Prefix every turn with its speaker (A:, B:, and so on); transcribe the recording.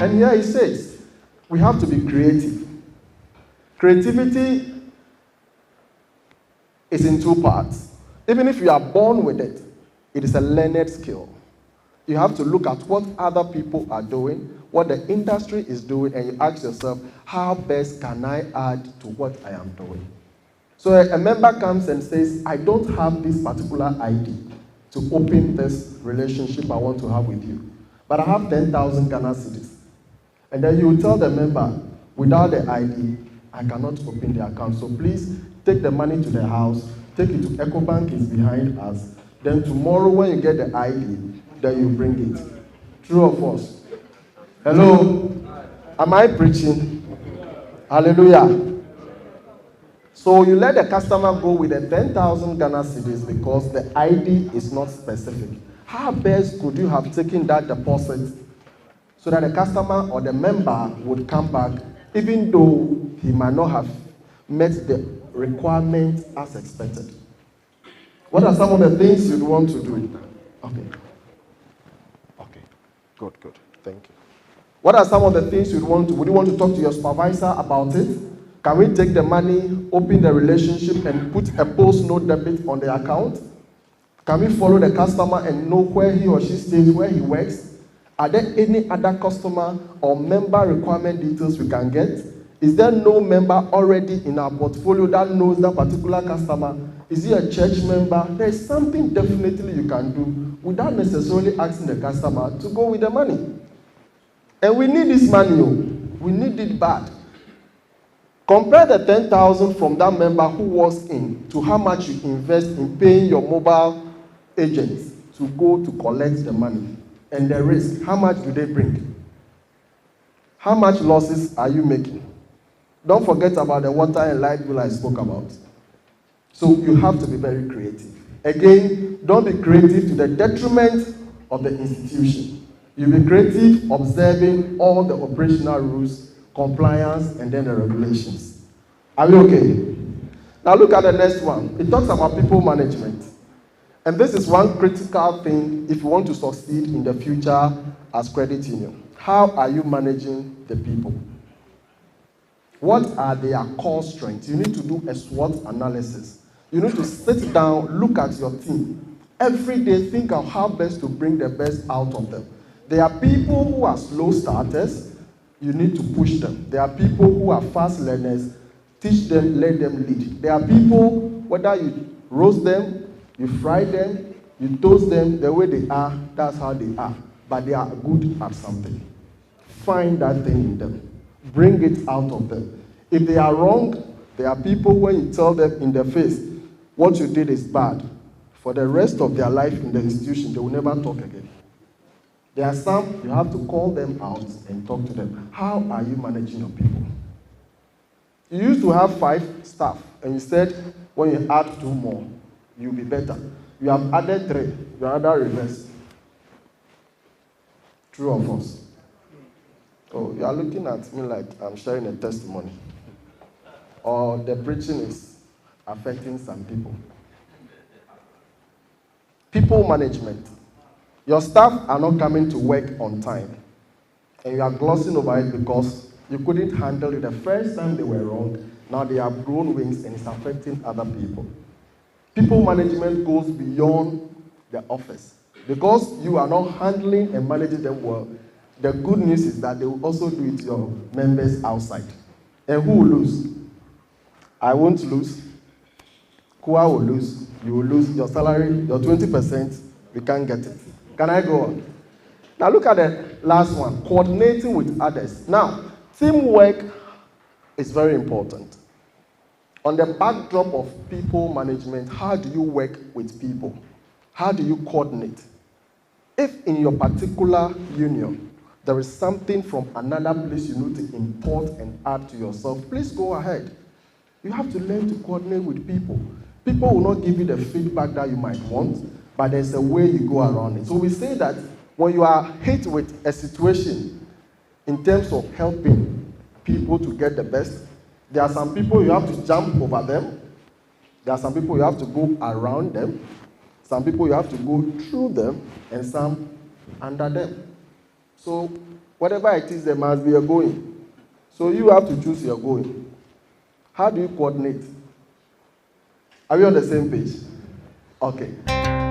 A: And here it says, we have to be creative. Creativity is in two parts. Even if you are born with it, it is a learned skill. You have to look at what other people are doing, what the industry is doing, and you ask yourself, how best can I add to what I am doing? So a member comes and says, I don't have this particular ID to open this relationship I want to have with you, but I have 10,000 Ghana cedis. And then you will tell the member, without the ID, I cannot open the account. So please take the money to the house, take it to EcoBank, is behind us. Then tomorrow when you get the ID, then you bring it. True or false? Hello? Am I preaching? Hallelujah. So you let the customer go with the 10,000 Ghana cedis because the ID is not specific. How best could you have taken that deposit so that the customer or the member would come back, even though he might not have met the requirement as expected? What are some of the things you'd want to do? Okay. Good. Thank you. What are some of the things you'd want to? Would you want to talk to your supervisor about it? Can we take the money, open the relationship, and put a post-no debit on the account? Can we follow the customer and know where he or she stays, where he works? Are there any other customer or member requirement details we can get? Is there no member already in our portfolio that knows that particular customer? Is he a church member? There is something definitely you can do without necessarily asking the customer to go with the money. And we need this money. We need it bad. Compare the 10,000 from that member who was in to how much you invest in paying your mobile agents to go to collect the money. And the risk, how much do they bring? How much losses are you making? Don't forget about the water and light bill I spoke about. So you have to be very creative. Again, don't be creative to the detriment of the institution. You be creative observing all the operational rules, compliance, and then the regulations. Are we okay? Now look at the next one. It talks about people management. And this is one critical thing if you want to succeed in the future as credit union. How are you managing the people? What are their core strengths? You need to do a SWOT analysis. You need to sit down, look at your team. Every day, think of how best to bring the best out of them. There are people who are slow starters. You need to push them. There are people who are fast learners. Teach them, let them lead. There are people, whether you roast them, you fry them, you toast them, the way they are, that's how they are. But they are good at something. Find that thing in them. Bring it out of them. If they are wrong, there are people when you tell them in their face, what you did is bad. For the rest of their life in the institution, they will never talk again. There are some, you have to call them out and talk to them. How are you managing your people? You used to have 5 staff, and you said, when you add 2 more, you'll be better. You have added 3, you are added reverse. True or false? Oh, you are looking at me like I'm sharing a testimony. Or the preaching is affecting some people. People management. Your staff are not coming to work on time. And you are glossing over it because you couldn't handle it the first time they were wrong. Now they have grown wings and it's affecting other people. People management goes beyond the office. Because you are not handling and managing them well, the good news is that they will also do it to your members outside. And who will lose? I won't lose. Kua will lose. You will lose your salary, your 20%, you can't get it. Can I go on? Now look at the last one, coordinating with others. Now, teamwork is very important. On the backdrop of people management, how do you work with people? How do you coordinate? If in your particular union, there is something from another place you need to import and add to yourself, please go ahead. You have to learn to coordinate with people. People will not give you the feedback that you might want, but there's a way you go around it. So we say that when you are hit with a situation in terms of helping people to get the best, there are some people you have to jump over them. There are some people you have to go around them. Some people you have to go through them, and some under them. So whatever it is, there must be a going. So you have to choose your going. How do you coordinate? Are we on the same page? Okay.